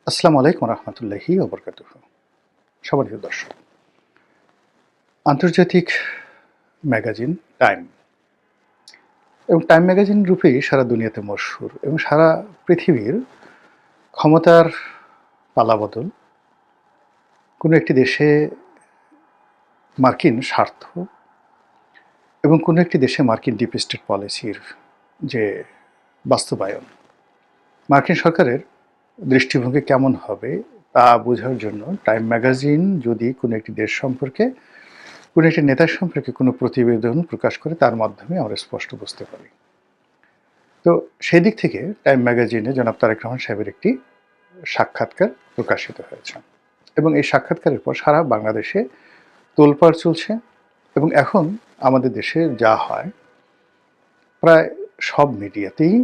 আসসালামু আলাইকুম রহমতুল্লাহি ওবরকাতুহু। সম্মানিত দর্শক, আন্তর্জাতিক ম্যাগাজিন টাইম এবং টাইম ম্যাগাজিন রূপেই সারা দুনিয়াতে মশহুর এবং সারা পৃথিবীর ক্ষমতার পালাবদল, কোনো একটি দেশে মার্কিন স্বার্থ এবং কোনো একটি দেশে মার্কিন ডিপ স্টেট পলিসির যে বাস্তবায়ন, মার্কিন সরকারের দৃষ্টিভঙ্গি কেমন হবে তা বোঝার জন্য টাইম ম্যাগাজিন যদি কোনো একটি দেশ সম্পর্কে, কোনো একটি নেতার সম্পর্কে কোনো প্রতিবেদন প্রকাশ করে, তার মাধ্যমে আমরা স্পষ্ট বুঝতে পারি। তো সেই দিক থেকে টাইম ম্যাগাজিনে জনাব তারেক রহমান সাহেবের একটি সাক্ষাৎকার প্রকাশিত হয়েছে এবং এই সাক্ষাৎকারের পর সারা বাংলাদেশে তোলপাড় চলছে এবং এখন আমাদের দেশে যা হয় প্রায় সব মিডিয়াতেই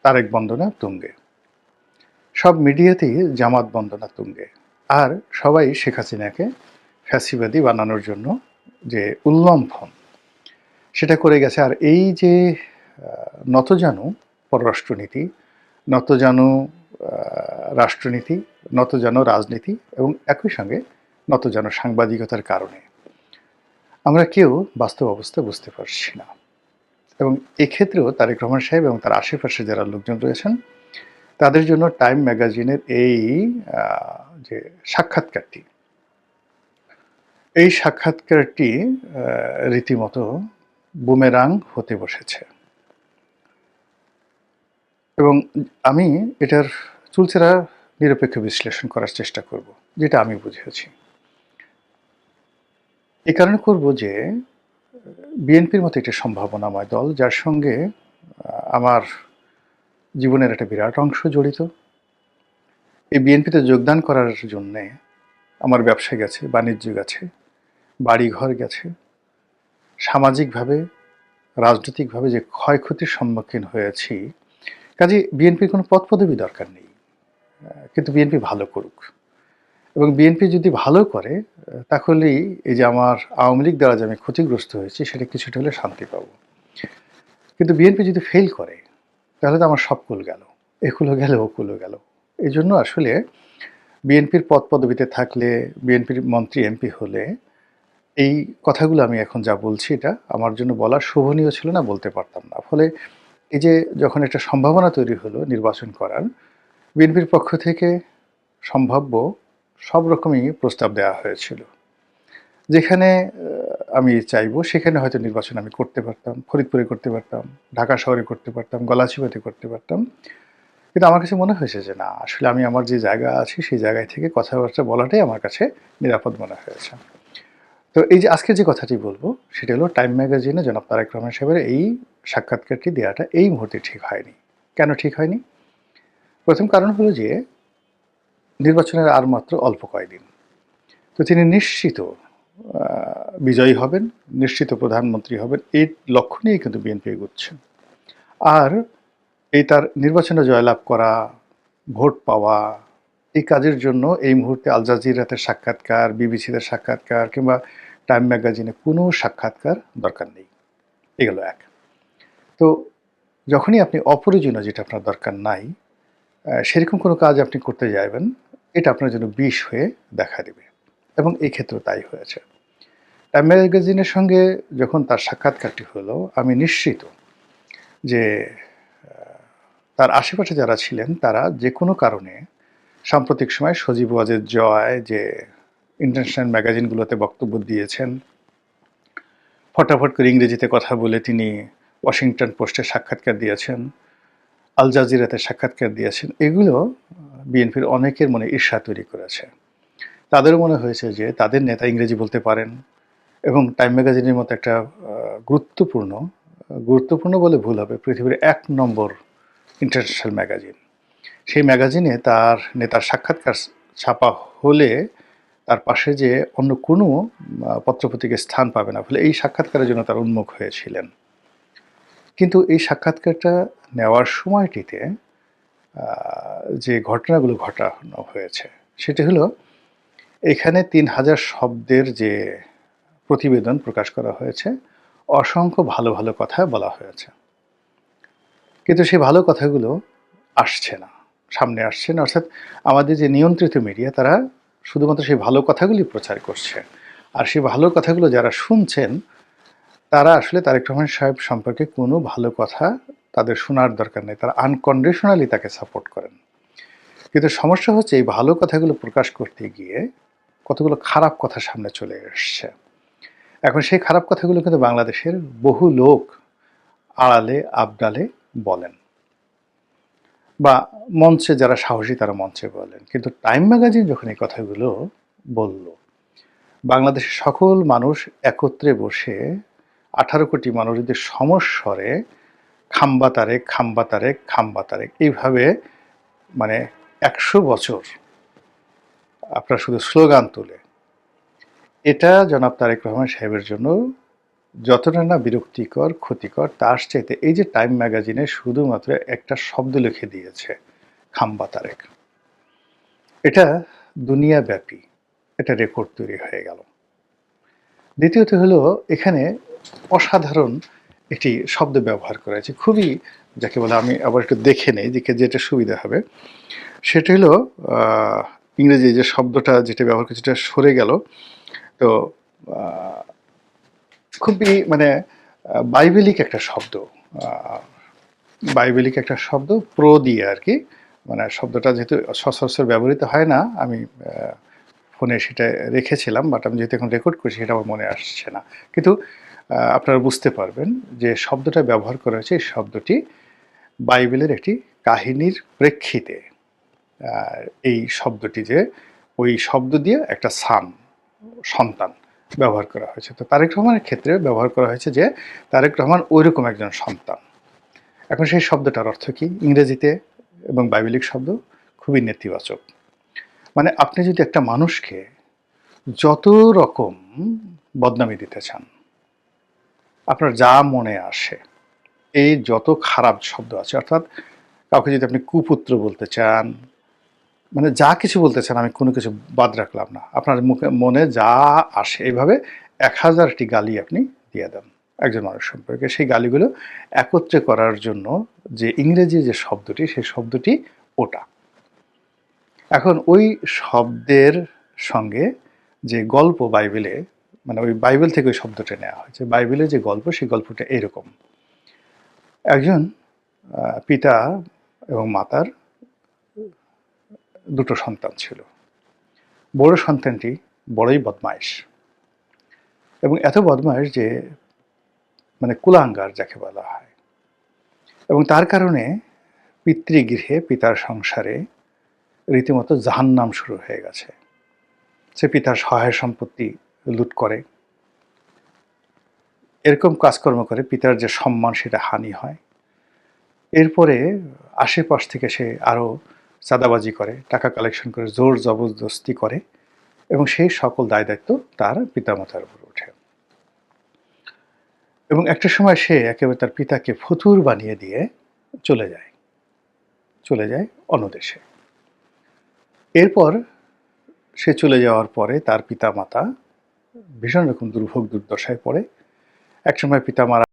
তারেক বন্দনা তুঙ্গে, সব মিডিয়াতেই জামাত বন্দনা তুঙ্গে, আর সবাই শেখ হাসিনাকে ফ্যাসিবাদী বানানোর জন্য যে উল্লম্ফন সেটা করে গেছে। আর এই যে নতজানু পররাষ্ট্রনীতি, নতজানু রাষ্ট্রনীতি, নতজানু রাজনীতি এবং একই সঙ্গে নতজানু সাংবাদিকতার কারণে আমরা কেউ বাস্তব অবস্থা বুঝতে পারছি না। এবং এক্ষেত্রেও তারেক রহমান সাহেব এবং তার আশেপাশে যারা লোকজন রয়েছেন তাদের জন্য টাইম ম্যাগাজিনের এই যে সাক্ষাৎকারটি, এই সাক্ষাৎকারটি রীতিমতো বুমেরাং হতে বসেছে এবং আমি এটার চুলচেরা নিরপেক্ষ বিশ্লেষণ করার চেষ্টা করব, যেটা আমি বুঝেছি। এই কারণে করব যে বিএনপির মতো একটি সম্ভাবনাময় দল, যার সঙ্গে আমার জীবনের একটা বিরাট অংশ জড়িত, এই বিএনপিতে যোগদান করার জন্যে আমার ব্যবসা গেছে, বাণিজ্য গেছে, বাড়িঘর গেছে, সামাজিকভাবে রাজনৈতিকভাবে যে ক্ষয়ক্ষতির সম্মুখীন হয়েছি, কাজে বিএনপির কোনো পদপদবি দরকার নেই, কিন্তু বিএনপি ভালো করুক। এবং বিএনপি যদি ভালো করে তাহলেই এই যে আমার আওয়ামী লীগ দ্বারা যে আমি ক্ষতিগ্রস্ত হয়েছি সেটা কিছুটা হলে শান্তি পাবো। কিন্তু বিএনপি যদি ফেল করে তাহলে তো আমার সব কুল গেল, একুলো গেল ওকুলো গেল। এই জন্য আসলে বিএনপির পদপদবিতে থাকলে, বিএনপির মন্ত্রী এমপি হলে এই কথাগুলো আমি এখন যা বলছি এটা আমার জন্য বলা শোভনীয় ছিল না, বলতে পারতাম না। ফলে এই যে যখন একটা সম্ভাবনা তৈরি হলো নির্বাচন করার, বিএনপির পক্ষ থেকে সম্ভাব্য সব রকমই প্রস্তাব দেওয়া হয়েছিল। যেখানে আমি চাইবো সেখানে হয়তো নির্বাচন আমি করতে পারতাম, ফরিদপুরে করতে পারতাম, ঢাকা শহরে করতে পারতাম, গলাচিপাতে করতে পারতাম। কিন্তু আমার কাছে মনে হয়েছে যে না, আসলে আমি আমার যে জায়গা আছে সেই জায়গায় থেকে কথাবার্তা বলাটাই আমার কাছে নিরাপদ মনে হয়েছে। তো এই যে আজকে যে কথাটি বলবো সেটা হলো টাইম ম্যাগাজিনে জনাব তারেক রহমান সাহেবের এই সাক্ষাৎকারটি দেওয়াটা এই মুহূর্তে ঠিক হয়নি। কেন ঠিক হয়নি? প্রথম কারণ হলো যে নির্বাচনের আর মাত্র অল্প কয়েকদিন। তো তিনি নিশ্চিত বিজয়ী হবেন, নিশ্চিত প্রধানমন্ত্রী হবেন, এই লক্ষ্য নিয়েই কিন্তু বিএনপি এগোচ্ছে। আর এই তার নির্বাচনে জয়লাভ করা, ভোট পাওয়া, এই কাজের জন্য এই মুহূর্তে আল জাজিরাতে সাক্ষাৎকার, বিবিসিতে সাক্ষাৎকার কিংবা টাইম ম্যাগাজিনে কোনো সাক্ষাৎকার দরকার নেই। এগুলো এক। তো যখনই আপনি অপ্রয়োজনীয়, যেটা আপনার দরকার নাই, সেরকম কোনো কাজ আপনি করতে যাবেন, এটা আপনার জন্য বিষ হয়ে দেখা দেবে এবং এই ক্ষেত্রেও তাই হয়েছে। টাইম ম্যাগাজিনের সঙ্গে যখন তার সাক্ষাৎকারটি হলো, আমি নিশ্চিত যে তার আশেপাশে যারা ছিলেন তারা যে কোনো কারণে সাম্প্রতিক সময় সজীব ওয়াজেদ জয় যে ইন্টারন্যাশনাল ম্যাগাজিনগুলোতে বক্তব্য দিয়েছেন, ফটাফট করে ইংরেজিতে কথা বলে তিনি ওয়াশিংটন পোস্টে সাক্ষাৎকার দিয়েছেন, আল জাজিরাতে সাক্ষাৎকার দিয়েছেন, এগুলো বিএনপির অনেকের মনে ঈর্ষা তৈরি করেছে। তাদেরও মনে হয়েছে যে তাদের নেতা ইংরেজি বলতে পারেন এবং টাইম ম্যাগাজিনের মতো একটা গুরুত্বপূর্ণ বলে ভুল হবে, পৃথিবীর ১ নম্বর ইন্টারন্যাশনাল ম্যাগাজিন, সেই ম্যাগাজিনে তার নেতার সাক্ষাৎকার ছাপা হলে তার পাশে যে অন্য কোনো পত্রপত্রিকায় স্থান পাবে না, ফলে এই সাক্ষাৎকারের জন্য তারা উন্মুখ হয়েছিলেন। কিন্তু এই সাক্ষাৎকারটা নেওয়ার সময়টিতে যে ঘটনাগুলো ঘটানো হয়েছে সেটি হলো, এখানে ৩,০০০ শব্দের যে প্রতিবেদন প্রকাশ করা হয়েছে, অসংখ্য ভালো কথা বলা হয়েছে, কিন্তু সেই ভালো কথাগুলো আসছে না। সামনে আসছেন। অর্থাৎ আমাদের যে নিয়ন্ত্রিত মিডিয়া তারা শুধুমাত্র সেই ভালো কথাগুলি প্রচার করছে। আর সেই ভালো কথাগুলো যারা শুনছেন তারা আসলে তারেক রহমান সাহেব সম্পর্কে কোনো ভালো কথা তাদের শোনার দরকার নেই। তারা আনকন্ডিশনালি তাকে সাপোর্ট করেন। কিন্তু সমস্যা হচ্ছে এই ভালো কথাগুলো প্রকাশ করতে গিয়ে কতগুলো খারাপ কথা সামনে চলে এসছে। এখন সেই খারাপ কথাগুলো কিন্তু বাংলাদেশের বহু লোক আড়ালে আবডালে বলেন, বা মঞ্চে যারা সাহসী তারা মঞ্চে বলেন। কিন্তু টাইম ম্যাগাজিন যখন এই কথাগুলো বলল, বাংলাদেশের সকল মানুষ একত্রে বসে 18 কোটি মানুষ যদি সমস্বরে খাম্বা তারেক, খাম্বা তারেক, খাম্বা তারেক এইভাবে মানে 100 বছর আপনার শুধু স্লোগান তুলে, এটা জনাব তারেক রহমান সাহেবের জন্য যতটা না বিরক্তিকর, ক্ষতিকর, তার চাইতে এই যে টাইম ম্যাগাজিনে শুধুমাত্র একটা শব্দ লিখে দিয়েছে, খাম্বা তারেক, এটা দুনিয়াব্যাপী এটা রেকর্ড তৈরি হয়ে গেল। দ্বিতীয়ত হলো এখানে অসাধারণ একটি শব্দ ব্যবহার করা হয়েছে, খুবই যাকে বলে, আমি আবার একটু দেখে নেই দিকে যেটা সুবিধা হবে। সেটা হলো ইংরেজি যে শব্দটা যেটা ব্যবহার করছে সেটা সরে গেল। তো খুবই মানে বাইবেলিক একটা শব্দ, বাইবেলিক একটা শব্দ প্রো দিয়ে আর কি, মানে শব্দটা যেহেতু সচরাচর ব্যবহৃত হয় না, আমি ফোনে সেটা রেখেছিলাম, বাট আমি যেহেতু এখন রেকর্ড করছি সেটা আমার মনে আসছে না। কিন্তু আপনারা বুঝতে পারবেন যে শব্দটা ব্যবহার করা হয়েছে, এই শব্দটি বাইবেলের একটি কাহিনীর প্রেক্ষিতে এই শব্দটি, যে ওই শব্দ দিয়ে একটা সন্তান ব্যবহার করা হয়েছে। তো তারেক রহমানের ক্ষেত্রে ব্যবহার করা হয়েছে যে তারেক রহমান ওইরকম একজন সন্তান। এখন সেই শব্দটার অর্থ কি ইংরেজিতে এবং বাইবেলিক শব্দ খুবই নেতিবাচক। মানে আপনি যদি একটা মানুষকে যত রকম বদনামি দিতে চান, আপনার যা মনে আসে, এই যত খারাপ শব্দ আছে, অর্থাৎ কাউকে যদি আপনি কুপুত্র বলতে চান, মানে যা কিছু বলতে চান, আমি কোনো কিছু বাদ রাখলাম না, আপনার মুখে মনে যা আসে এইভাবে 1000টি গালি আপনি দিয়ে দেন একজন মানুষ সম্পর্কে। সেই গালিগুলো একত্রে করার জন্য যে ইংরেজি যে শব্দটি, সেই শব্দটি ওটা। এখন ওই শব্দের সঙ্গে যে গল্প বাইবেলে, মানে ওই বাইবেল থেকে ওই শব্দটা নেওয়া হয়েছে, বাইবেলের যে গল্প সেই গল্পটা এরকম। একজন পিতা এবং মাতার দুটো সন্তান ছিল। বড় সন্তানটি বড়ই বদমাইশ, এবং এত বদমাইশ যে মানে কুলাঙ্গার যাকে বলা হয়, এবং তার কারণে পিতৃগৃহে পিতার সংসারে রীতিমতো জাহান্নাম শুরু হয়ে গেছে। সে পিতার সহায় সম্পত্তি লুট করে, এরকম কাজকর্ম করে পিতার যে সম্মান সেটা হানি হয়। এরপরে আশেপাশ থেকে সে আরও চাঁদাবাজি করে, টাকা কালেকশন করে, জোর জবরদস্তি করে, এবং সেই সকল দায় দায়িত্ব তার পিতামাতার উপর ওঠে। এবং একটা সময় সে একেবারে তার পিতাকে ফতুর বানিয়ে দিয়ে চলে যায় অন্যদেশে। এরপর সে চলে যাওয়ার পরে তার পিতামাতা ভীষণ রকম দুর্ভোগ দুর্দশায় পড়ে। একসময় পিতা মারা